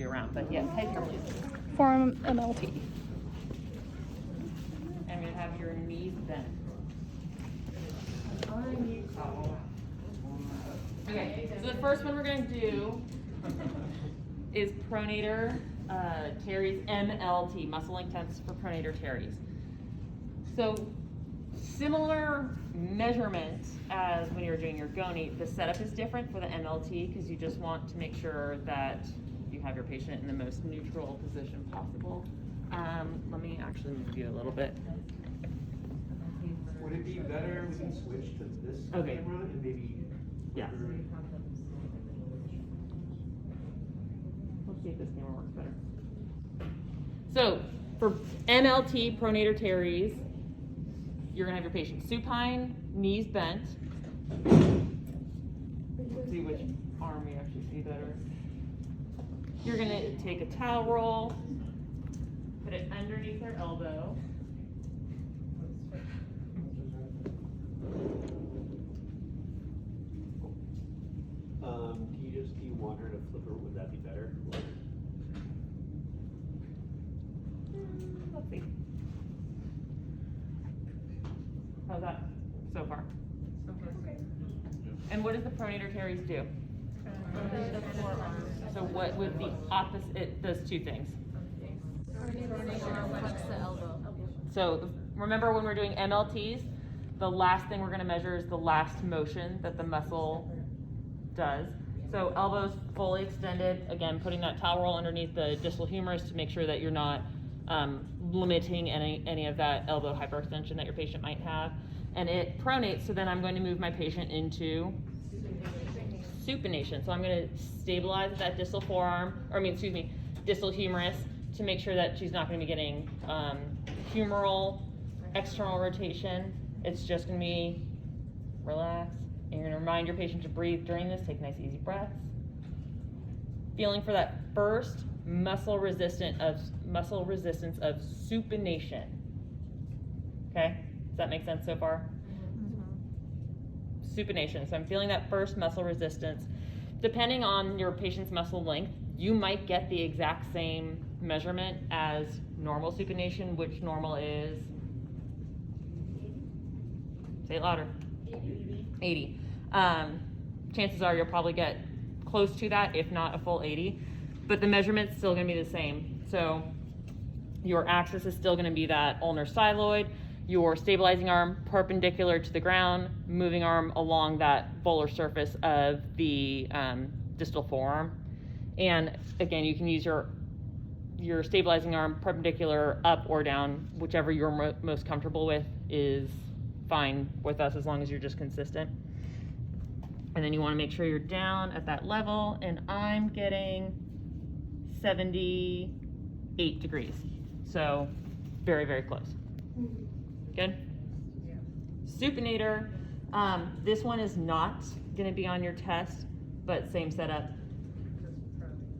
around, but yeah, type here, please. Forearm MLT. And I'm gonna have your knees bent. Okay, so the first one we're gonna do is Pronator Teres MLT, muscle length tests for Pronator Teres. So similar measurement as when you're doing your goni, the setup is different for the MLT because you just want to make sure that you have your patient in the most neutral position possible. Let me actually move you a little bit. Would it be better we can switch to this Okay. camera and maybe? Yes. Let's see if this camera works better. So for MLT, Pronator Teres, you're gonna have your patient supine, knees bent. Let's see which arm we actually see better. You're gonna take a towel roll, put it underneath their elbow. Do you want her to flip her? Would that be better? Let's see. How's that so far? Okay. And what does the Pronator Teres do? So what would the opposite, it does two things. So remember when we're doing MLTs, the last thing we're gonna measure is the last motion that the muscle does. So elbows fully extended, again, putting that towel roll underneath the distal humerus to make sure that you're not limiting any of that elbow hyperextension that your patient might have. And it pronates, so then I'm going to move my patient into supination. So I'm going to stabilize that distal forearm, distal humerus to make sure that she's not going to be getting humeral external rotation. It's just going to be relax. And you're going to remind your patient to breathe during this. Take nice easy breaths. Feeling for that first muscle resistance of supination. Okay? Does that make sense so far? Mm-hmm. Supination. So I'm feeling that first muscle resistance. Depending on your patient's muscle length, you might get the exact same measurement as normal supination, which normal is, say it louder. 80. Chances are you'll probably get close to that, if not a full 80, but the measurement's still going to be the same. So your axis is still going to be that ulnar styloid, your stabilizing arm perpendicular to the ground, moving arm along that volar surface of the distal forearm. And again, you can use your stabilizing arm perpendicular up or down, whichever you're most comfortable with is fine with us as long as you're just consistent. And then you want to make sure you're down at that level, and I'm getting 78 degrees. So very, very close. Good? Yeah. Supinator, this one is not going to be on your test, but same setup.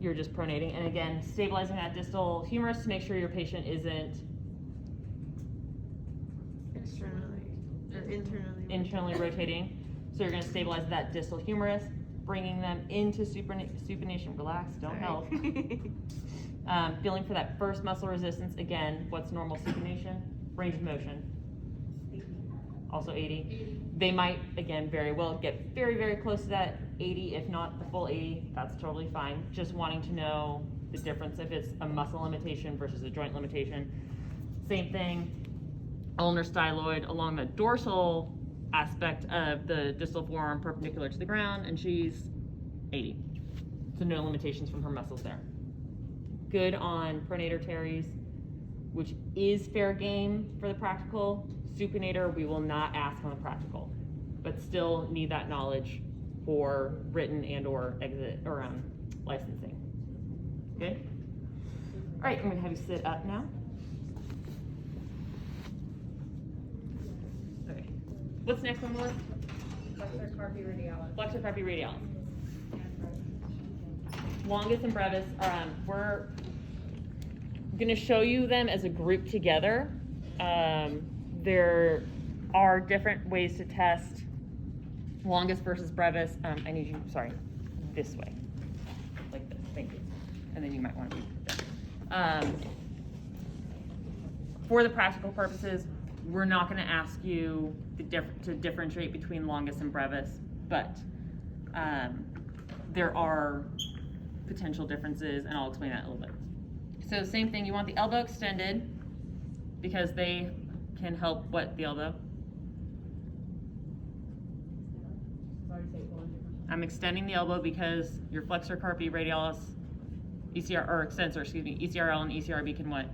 You're just pronating. And again, stabilizing that distal humerus to make sure your patient isn't internally rotating. So you're going to stabilize that distal humerus, bringing them into supination. Relax, don't help. Feeling for that first muscle resistance. Again, what's normal supination? Range of motion. Also 80. They might, again, very well get very, very close to that 80, if not the full 80. That's totally fine. Just wanting to know the difference if it's a muscle limitation versus a joint limitation. Same thing, ulnar styloid along the dorsal aspect of the distal forearm perpendicular to the ground, and she's 80. So no limitations from her muscles there. Good on Pronator Teres, which is fair game for the practical. Supinator, we will not ask on the practical, but still need that knowledge for written and or exit or licensing. Good? All right, I'm gonna have you sit up now. Okay. What's next on the list? Flexor, Carpi, Radialis. Flexor, Carpi, Radialis. Longus and Brevis are we're gonna show you them as a group together. There are different ways to test Longus versus Brevis. I need you, sorry, this way, like this, thank you. and then you might want to move it there. For the practical purposes, we're not going to ask you to differentiate between longus and brevis, but there are potential differences, and I'll explain that in a little bit. So same thing, you want the elbow extended because they can help what the elbow? I'm extending the elbow because your flexor, carpi, radialis, ECR, or extensor, excuse me, ECRL and ECRB can what?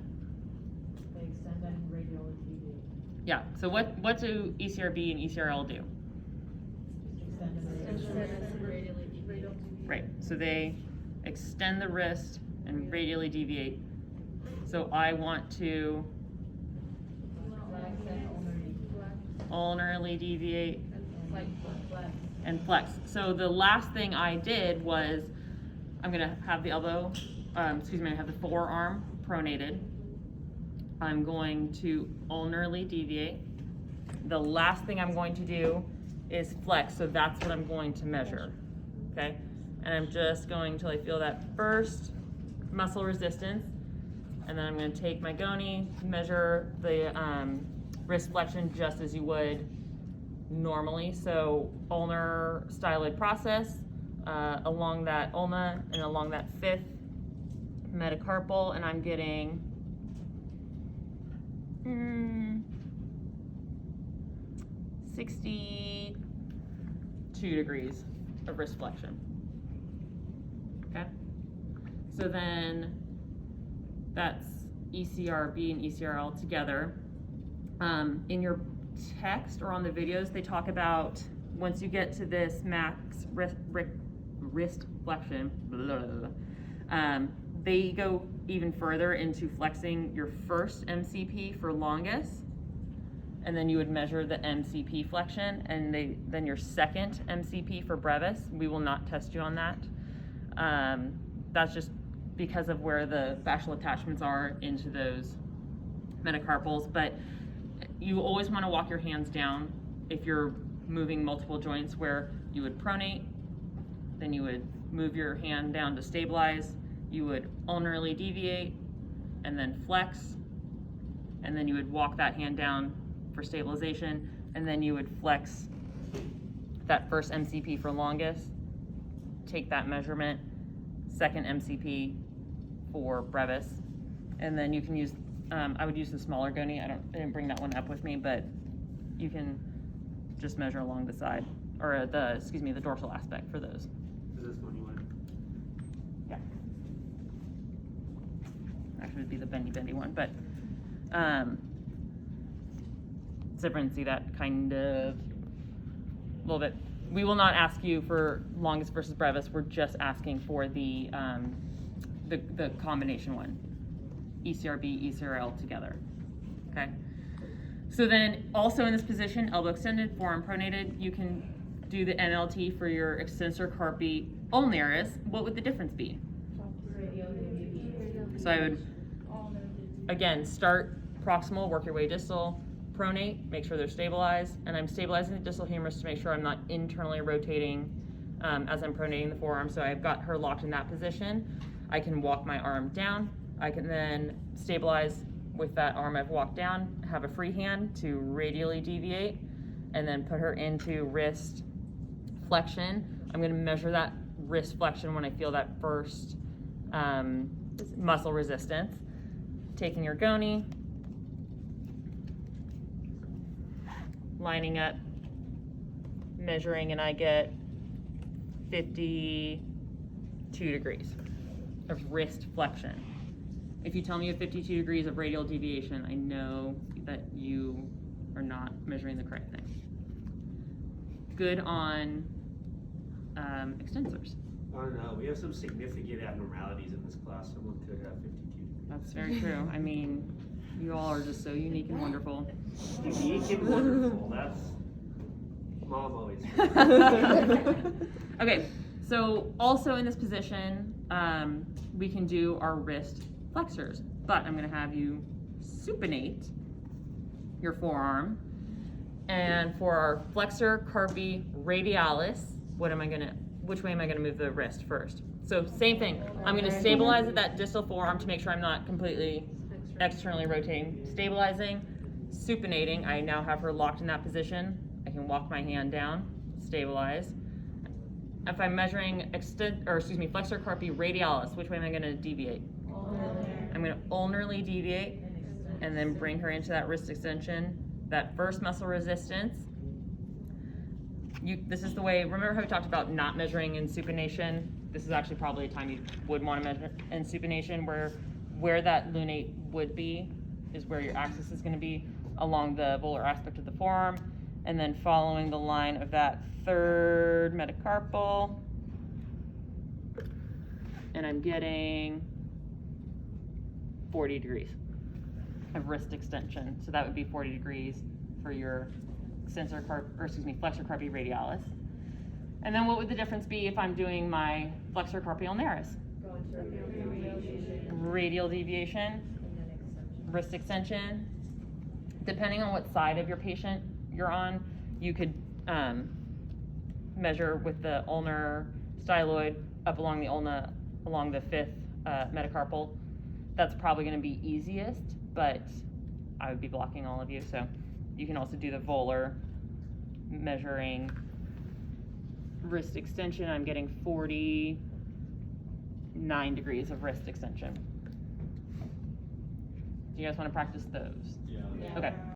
They extend and radially deviate. Yeah, so what do ECRB and ECRL do? Extend and radially deviate. Right, so they extend the wrist and radially deviate. So I want to ulnarly deviate and flex. So the last thing I did was I'm gonna have the elbow, I have the forearm pronated. I'm going to ulnarly deviate. The last thing I'm going to do is flex, so that's what I'm going to measure, okay? And I'm just going till I feel that first muscle resistance, and then I'm gonna take my goni, measure the wrist flexion just as you would normally. So ulnar styloid process along that ulna and along that fifth metacarpal, and I'm getting 62 degrees of wrist flexion. Okay, so then that's ECRB and ECRL together. In your text or on the videos, they talk about once you get to this max wrist flexion, they go even further into flexing your first MCP for longus, and then you would measure the MCP flexion, and then your second MCP for brevis. We will not test you on that. That's just because of where the fascial attachments are into those metacarpals, but you always want to walk your hands down if you're moving multiple joints, where you would pronate, then you would move your hand down to stabilize, you would ulnarly deviate, and then flex, and then you would walk that hand down for stabilization, and then you would flex that first MCP for longus, take that measurement, second MCP for brevis, and then you can use, I would use the smaller goni. I didn't bring that one up with me, but you can just measure along the side, or the dorsal aspect for those. Is this one you want? Yeah. Actually, it'd be the bendy one, but so everyone see that kind of a little bit. We will not ask you for longus versus brevis. We're just asking for the combination one, ECRB, ECRL together. Okay. So then, also in this position, elbow extended, forearm pronated, you can do the MLT for your extensor, carpi, ulnaris. What would the difference be? So I would, again, start proximal, work your way distal, pronate, make sure they're stabilized, and I'm stabilizing the distal humerus to make sure I'm not internally rotating as I'm pronating the forearm. So I've got her locked in that position. I can walk my arm down. I can then stabilize with that arm I've walked down, have a free hand to radially deviate, and then put her into wrist flexion. I'm going to measure that wrist flexion when I feel that first muscle resistance. Taking your goni, lining up, measuring, and I get 52 degrees of wrist flexion. If you tell me you have 52 degrees of radial deviation, I know that you are not measuring the correct thing. Good on extensors. I don't know. We have some significant abnormalities in this class. Someone could have 52. That's very true. I mean, you all are just so unique and wonderful. Unique and wonderful. That's Mom always. Okay, so also in this position, we can do our wrist flexors, but I'm going to have you supinate your forearm, and for our flexor, carpi, radialis, which way am I going to move the wrist first? So same thing, I'm gonna stabilize at that distal forearm to make sure I'm not completely externally rotating. Stabilizing, supinating, I now have her locked in that position. I can walk my hand down, stabilize. If I'm measuring flexor carpi radialis, which way am I gonna deviate? I'm gonna ulnarly deviate and then bring her into that wrist extension, that first muscle resistance. This is the way, remember how we talked about not measuring in supination? This is actually probably a time you would want to measure in supination, where that lunate would be is where your axis is going to be along the volar aspect of the forearm, and then following the line of that third metacarpal, and I'm getting 40 degrees of wrist extension. So that would be 40 degrees for your flexor carpi radialis. And then what would the difference be if I'm doing my flexor carpi ulnaris? Radial deviation, wrist extension. Depending on what side of your patient you're on, you could measure with the ulnar styloid up along the ulna, along the fifth metacarpal. That's probably going to be easiest, but I would be blocking all of you. So you can also do the volar, measuring wrist extension. I'm getting 49 degrees of wrist extension. Do you guys want to practice those? Yeah. Okay.